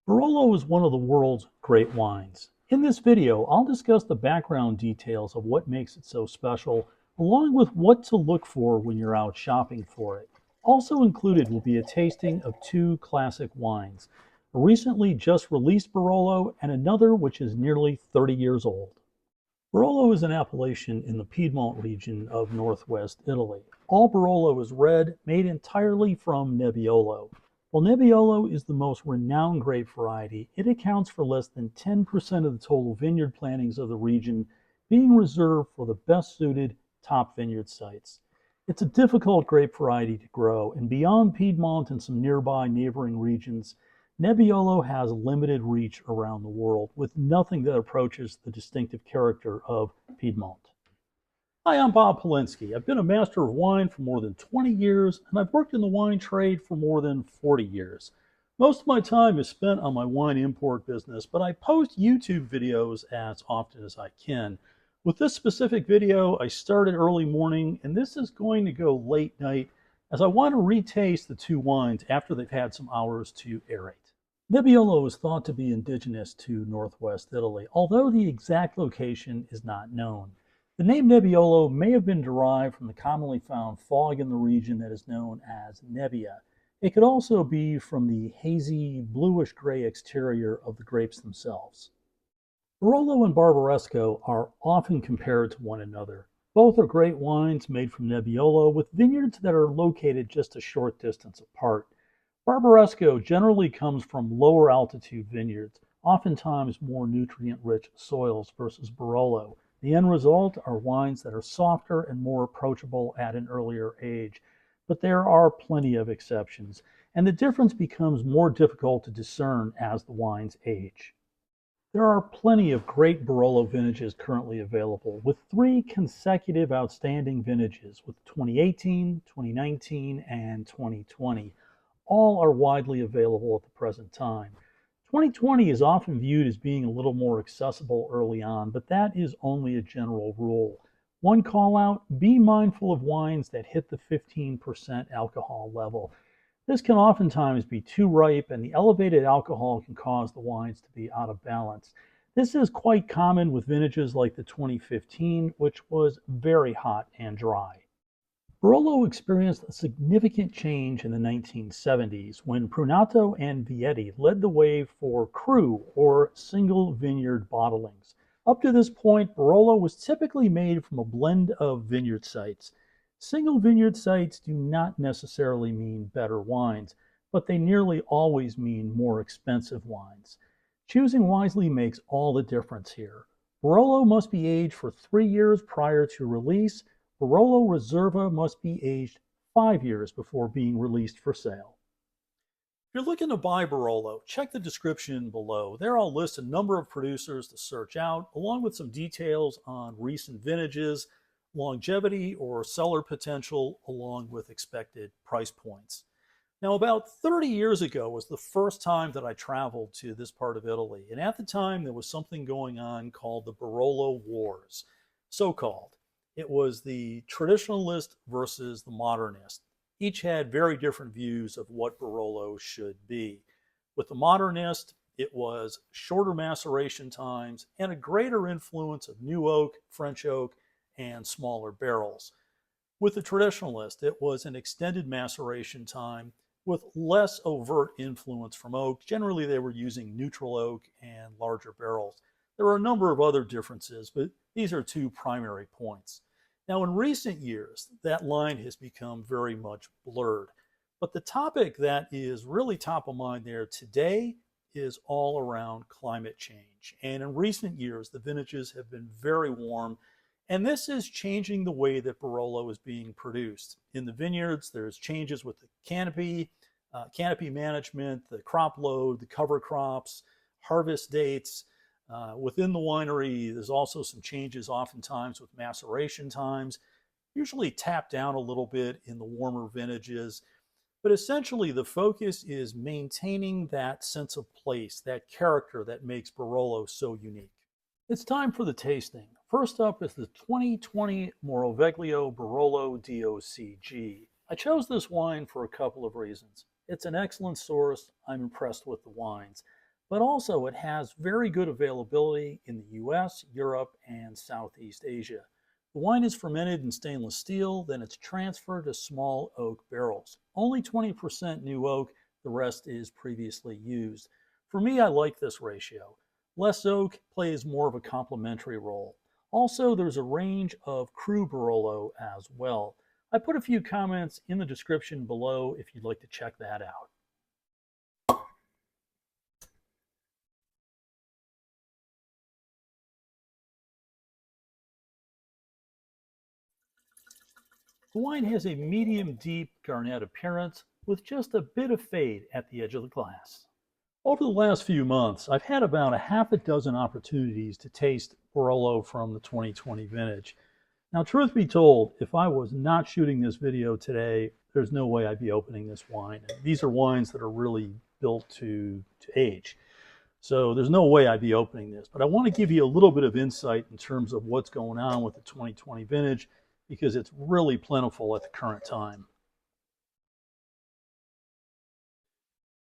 Barolo is one of the world's great wines. In this video, I'll discuss the background details of what makes it so special, along with what to look for when you're out shopping for it. Also included will be a tasting of two classic wines, a recently just released Barolo and another which is nearly 30 years old. Barolo is an appellation in the Piedmont region of northwest Italy. All Barolo is red, made entirely from Nebbiolo. While Nebbiolo is the most renowned grape variety, it accounts for less than 10% of the total vineyard plantings of the region, being reserved for the best suited top vineyard sites. It's a difficult grape variety to grow, and beyond Piedmont and some nearby neighboring regions, Nebbiolo has limited reach around the world, with nothing that approaches the distinctive character of Piedmont. Hi, I'm Bobpaulinski. I've been a master of wine for more than 20 years, and I've worked in the wine trade for more than 40 years. Most of my time is spent on my wine import business, but I post YouTube videos as often as I can. With this specific video, I started early morning, and this is going to go late night as I want to retaste the two wines after they've had some hours to aerate. Nebbiolo is thought to be indigenous to northwest Italy, although the exact location is not known. The name Nebbiolo may have been derived from the commonly found fog in the region that is known as nebbia. It could also be from the hazy, bluish-gray exterior of the grapes themselves. Barolo and Barbarseco are often compared to one another. Both are great wines made from Nebbiolo with vineyards that are located just a short distance apart. Barbarseco generally comes from lower altitude vineyards, oftentimes more nutrient-rich soils versus Barolo. The end result are wines that are softer and more approachable at an earlier age, but there are plenty of exceptions, and the difference becomes more difficult to discern as the wines age. There are plenty of great Barolo vintages currently available, with three consecutive outstanding vintages with 2018, 2019, and 2020. All are widely available at the present time. 2020 is often viewed as being a little more accessible early on, but that is only a general rule. One call out, be mindful of wines that hit the 15% alcohol level. This can oftentimes be too ripe, and the elevated alcohol can cause the wines to be out of balance. This is quite common with vintages like the 2015, which was very hot and dry. Barolo experienced a significant change in the 1970s when Prunato and Vietti led the way for Cru, or single vineyard bottlings. Up to this point, Barolo was typically made from a blend of vineyard sites. Single vineyard sites do not necessarily mean better wines, but they nearly always mean more expensive wines. Choosing wisely makes all the difference here. Barolo must be aged for 3 years prior to release. Barolo Reserva must be aged 5 years before being released for sale. If you're looking to buy Barolo, check the description below. There I'll list a number of producers to search out, along with some details on recent vintages, longevity or seller potential, along with expected price points. Now, about 30 years ago was the first time that I traveled to this part of Italy, and at the time there was something going on called the Barolo Wars, so-called. It was the traditionalist versus the modernist. Each had very different views of what Barolo should be. With the modernist, it was shorter maceration times and a greater influence of new oak, French oak, and smaller barrels. With the traditionalist, it was an extended maceration time with less overt influence from oak. Generally, they were using neutral oak and larger barrels. There are a number of other differences, but these are two primary points. Now, in recent years, that line has become very much blurred. But the topic that is really top of mind there today is all around climate change. And in recent years, the vintages have been very warm, and this is changing the way that Barolo is being produced. In the vineyards, there's changes with the canopy management, the crop load, the cover crops, harvest dates. Within the winery, there's also some changes oftentimes with maceration times, usually tapped down a little bit in the warmer vintages. But essentially, the focus is maintaining that sense of place, that character that makes Barolo so unique. It's time for the tasting. First up is the 2020 Veglio Barolo DOCG. I chose this wine for a couple of reasons. It's an excellent source. I'm impressed with the wines. but also it has very good availability in the US, Europe, and Southeast Asia. The wine is fermented in stainless steel, then it's transferred to small oak barrels. Only 20% new oak, the rest is previously used. For me, I like this ratio. Less oak plays more of a complementary role. Also, there's a range of Cru Barolo as well. I put a few comments in the description below if you'd like to check that out. The wine has a medium deep garnet appearance with just a bit of fade at the edge of the glass. Over the last few months, I've had about a half a dozen opportunities to taste Barolo from the 2020 vintage. Now, truth be told, if I was not shooting this video today, there's no way I'd be opening this wine. These are wines that are really built to age. So there's no way I'd be opening this. But I want to give you a little bit of insight in terms of what's going on with the 2020 vintage because it's really plentiful at the current time.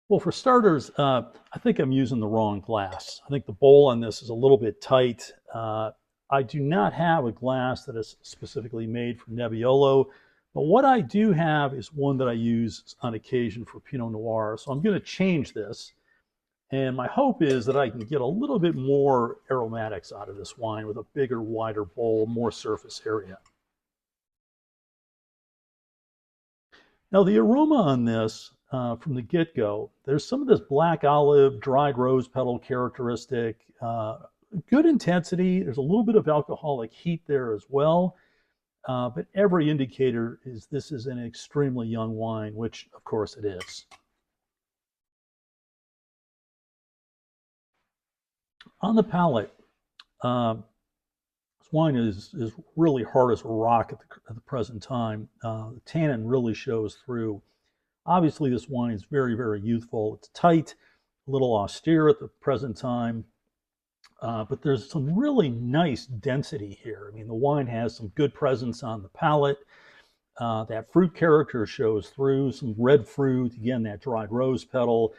Well, for starters, I think I'm using the wrong glass. I think the bowl on this is a little bit tight. I do not have a glass that is specifically made for Nebbiolo, but what I do have is one that I use on occasion for Pinot Noir. So I'm going to change this. And my hope is that I can get a little bit more aromatics out of this wine with a bigger, wider bowl, more surface area. Now the aroma on this, from the get-go, there's some of this black olive, dried rose petal characteristic, good intensity. There's a little bit of alcoholic heat there as well. But every indicator is this is an extremely young wine, which of course it is. On the palate, this wine is really hard as a rock at the present time. The tannin really shows through. Obviously, this wine is very, very youthful. It's tight, a little austere at the present time, but there's some really nice density here. I mean, the wine has some good presence on the palate. That fruit character shows through, some red fruit, again, that dried rose petal.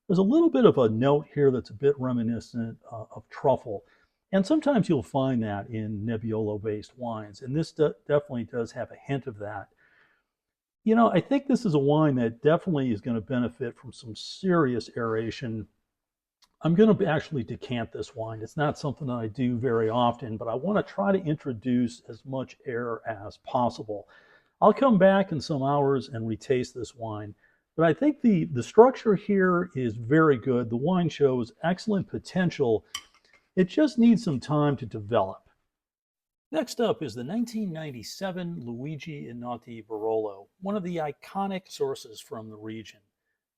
There's a little bit of a note here that's a bit reminiscent of truffle. And sometimes you'll find that in Nebbiolo-based wines, and this definitely does have a hint of that. You know, I think this is a wine that definitely is going to benefit from some serious aeration. I'm going to actually decant this wine. It's not something that I do very often, but I want to try to introduce as much air as possible. I'll come back in some hours and retaste this wine, but I think the structure here is very good. The wine shows excellent potential. It just needs some time to develop. Next up is the 1997 Luigi Einaudi Barolo, one of the iconic sources from the region.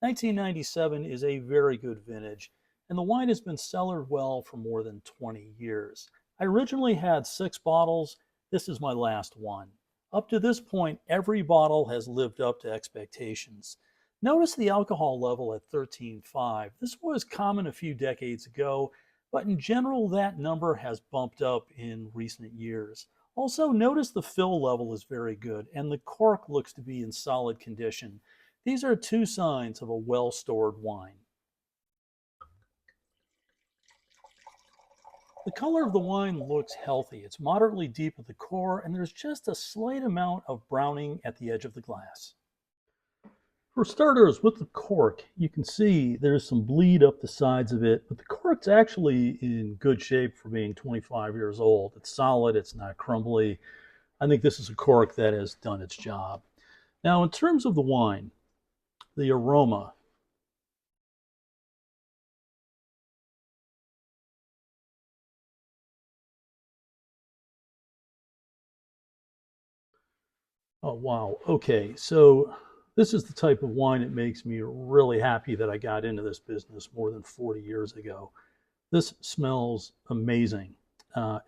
1997 is a very good vintage, and the wine has been cellared well for more than 20 years. I originally had 6 bottles. This is my last one. Up to this point, every bottle has lived up to expectations. Notice the alcohol level at 13.5. This was common a few decades ago, but in general, that number has bumped up in recent years. Also, notice the fill level is very good, and the cork looks to be in solid condition. These are 2 signs of a well-stored wine. The color of the wine looks healthy. It's moderately deep at the core, and there's just a slight amount of browning at the edge of the glass. For starters, with the cork, you can see there's some bleed up the sides of it, but the cork's actually in good shape for being 25 years old. It's solid, it's not crumbly. I think this is a cork that has done its job. Now, in terms of the wine, the aroma, oh wow, okay, so this is the type of wine that makes me really happy that I got into this business more than 40 years ago. This smells amazing.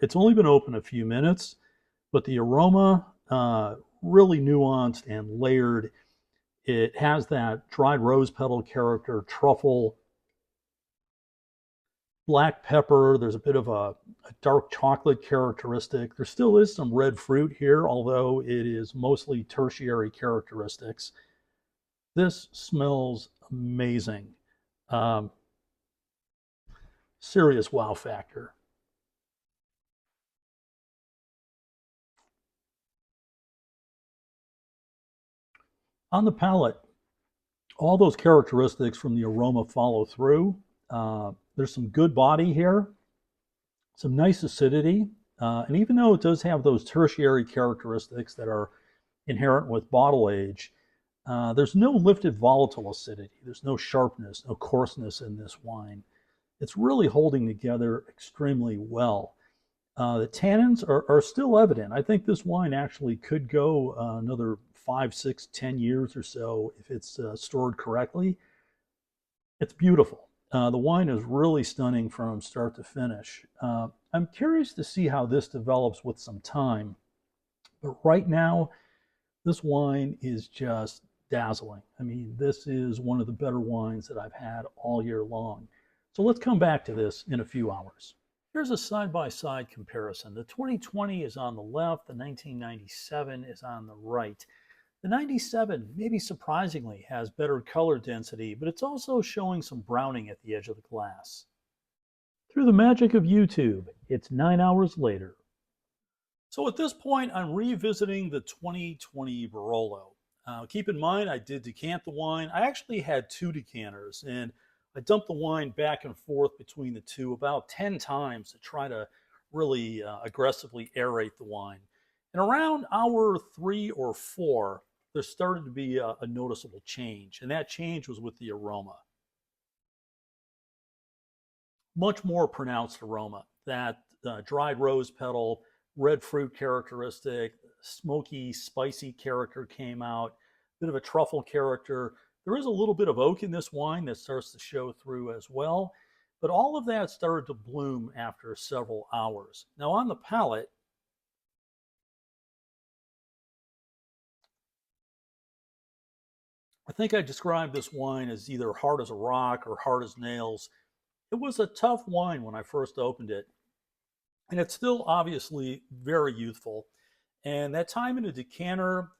It's only been open a few minutes, but the aroma, really nuanced and layered. It has that dried rose petal character, truffle, black pepper. There's a bit of a dark chocolate characteristic. There still is some red fruit here, although it is mostly tertiary characteristics. This smells amazing. Um, Serious wow factor. On the palate, all those characteristics from the aroma follow through. There's some good body here, some nice acidity, and even though it does have those tertiary characteristics that are inherent with bottle age, there's no lifted volatile acidity. There's no sharpness, no coarseness in this wine. It's really holding together extremely well. The tannins are still evident. I think this wine actually could go another 5, 6, 10 years or so if it's stored correctly. It's beautiful. The wine is really stunning from start to finish. I'm curious to see how this develops with some time. But right now, this wine is just dazzling. I mean, this is one of the better wines that I've had all year long. So let's come back to this in a few hours. Here's a side-by-side comparison. The 2020 is on the left, the 1997 is on the right. The 97, maybe surprisingly, has better color density, but it's also showing some browning at the edge of the glass. Through the magic of YouTube, it's 9 hours later. So at this point, I'm revisiting the 2020 Barolo. Keep in mind, I did decant the wine. I actually had 2 decanters, and I dumped the wine back and forth between the two about 10 times to try to really aggressively aerate the wine. And around hour 3 or 4, there started to be a noticeable change, and that change was with the aroma. Much more pronounced aroma. That dried rose petal, red fruit characteristic, smoky, spicy character came out, bit of a truffle character. There is a little bit of oak in this wine that starts to show through as well, but all of that started to bloom after several hours. Now on the palate, I think I described this wine as either hard as a rock or hard as nails. It was a tough wine when I first opened it, and it's still obviously very youthful. And that time in a decanter,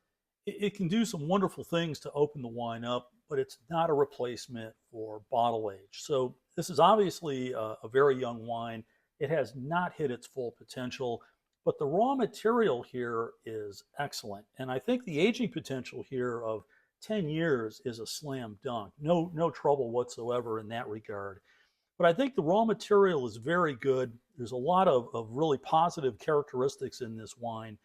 it can do some wonderful things to open the wine up, but it's not a replacement for bottle age. So this is obviously a very young wine. It has not hit its full potential, but the raw material here is excellent. And I think the aging potential here of 10 years is a slam dunk. No trouble whatsoever in that regard. But I think the raw material is very good. There's a lot of really positive characteristics in this wine.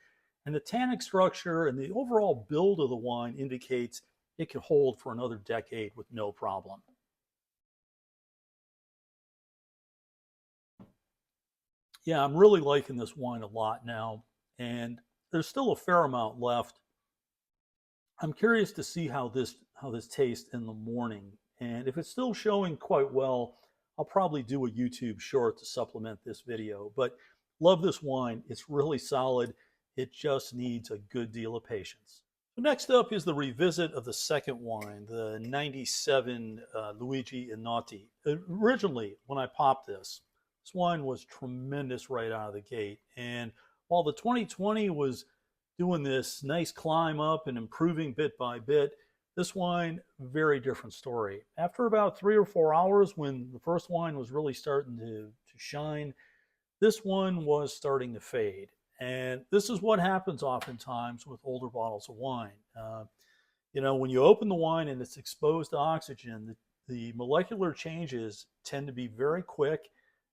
And the tannic structure and the overall build of the wine indicates it can hold for another decade with no problem. Yeah, I'm really liking this wine a lot now, and there's still a fair amount left. I'm curious to see how this tastes in the morning, and if it's still showing quite well, I'll probably do a YouTube short to supplement this video. But love this wine. It's really solid. It just needs a good deal of patience. So next up is the revisit of the second wine, the 97 Luigi Einaudi. Originally, when I popped this wine was tremendous right out of the gate. And while the 2020 was doing this nice climb up and improving bit by bit, this wine, very different story. After about 3 or 4 hours, when the first wine was really starting to shine, this one was starting to fade. And this is what happens oftentimes with older bottles of wine. When you open the wine and it's exposed to oxygen, the molecular changes tend to be very quick.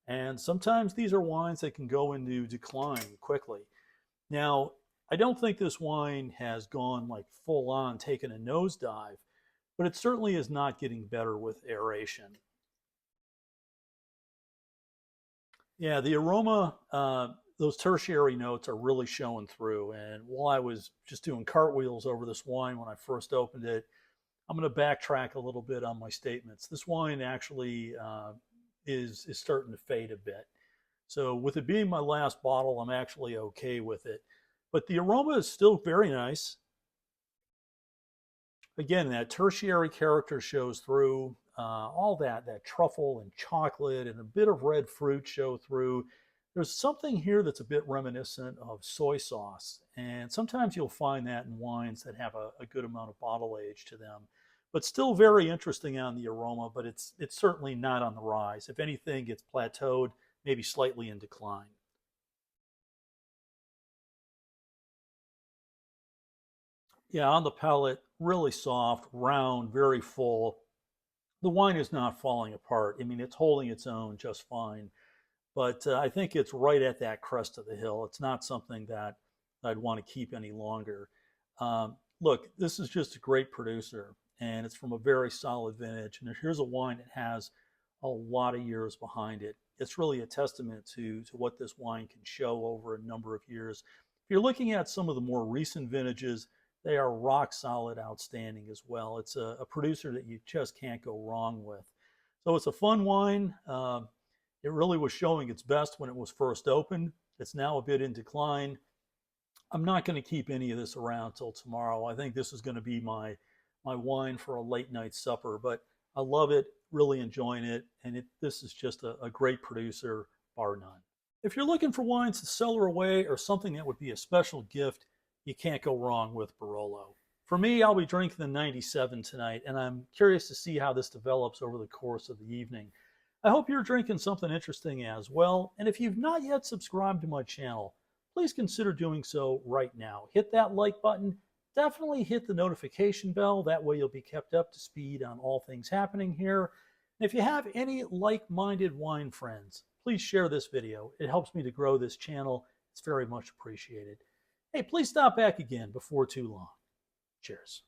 And sometimes these are wines that can go into decline quickly. Now, I don't think this wine has gone like full on, taken a nosedive, but it certainly is not getting better with aeration. Yeah, the aroma, those tertiary notes are really showing through. And while I was just doing cartwheels over this wine when I first opened it, I'm going to backtrack a little bit on my statements. This wine actually is starting to fade a bit. So with it being my last bottle, I'm actually okay with it. But the aroma is still very nice. Again, that tertiary character shows through. All that truffle and chocolate and a bit of red fruit show through. There's something here that's a bit reminiscent of soy sauce. And sometimes you'll find that in wines that have a good amount of bottle age to them. but still very interesting on the aroma, but it's certainly not on the rise. If anything, it's plateaued, maybe slightly in decline. Yeah, on the palate, really soft, round, very full. The wine is not falling apart. I mean, it's holding its own just fine. But I think it's right at that crest of the hill. It's not something that I'd want to keep any longer. Look, this is just a great producer, and it's from a very solid vintage. And here's a wine that has a lot of years behind it. It's really a testament to what this wine can show over a number of years. If you're looking at some of the more recent vintages, they are rock solid, outstanding as well. It's a producer that you just can't go wrong with. So it's a fun wine. It really was showing its best when it was first opened. It's now a bit in decline. I'm not going to keep any of this around till tomorrow. I think this is going to be my wine for a late night supper, but I love it, really enjoying it, and this is just a great producer, bar none. If you're looking for wines to cellar away or something that would be a special gift, you can't go wrong with Barolo. For me, I'll be drinking the 97 tonight, and I'm curious to see how this develops over the course of the evening. I hope you're drinking something interesting as well, and if you've not yet subscribed to my channel, please consider doing so right now. Hit that like button, definitely hit the notification bell, that way you'll be kept up to speed on all things happening here. And if you have any like-minded wine friends, please share this video. It helps me to grow this channel. It's very much appreciated. Hey, please stop back again before too long. Cheers.